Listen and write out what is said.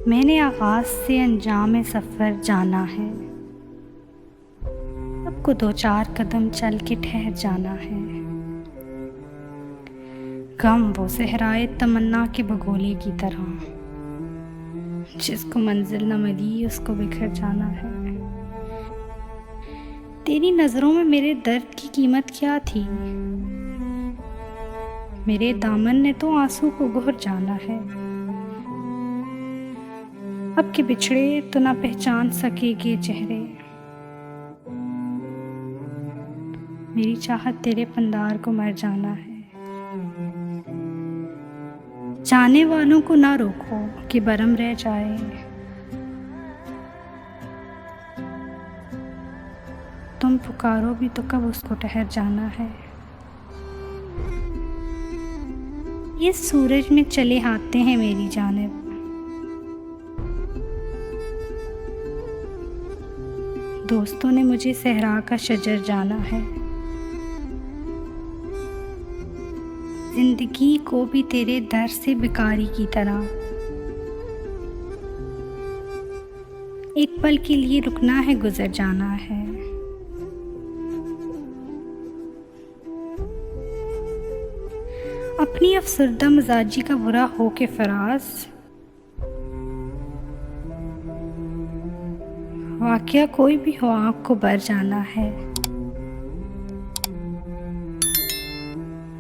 मैंने आगाज़ से अंजाम सफ़र जाना है, सबको दो चार कदम चल के ठहर जाना है। गम वो सहराए तमन्ना के भगोले की तरह, जिसको मंजिल न मिली उसको बिखर जाना है। तेरी नज़रों में मेरे दर्द की कीमत क्या थी? मेरे दामन ने तो आंसू को घोर जाना है। अब के बिछड़े तो ना पहचान सकेगे चेहरे, मेरी चाहत तेरे पंदार को मर जाना है। जाने वालों को ना रोको कि बरम रह जाए, तुम पुकारो भी तो कब उसको ठहर जाना है। ये सूरज में चले आते हैं मेरी जानिब, दोस्तों ने मुझे सहरा का शजर जाना है। जिंदगी को भी तेरे दर से भिखारी की तरह एक पल के लिए रुकना है, गुजर जाना है। अपनी अफसरदा मिजाजी का बुरा हो के फराज, वाकया कोई भी हो आँख को भर जाना है।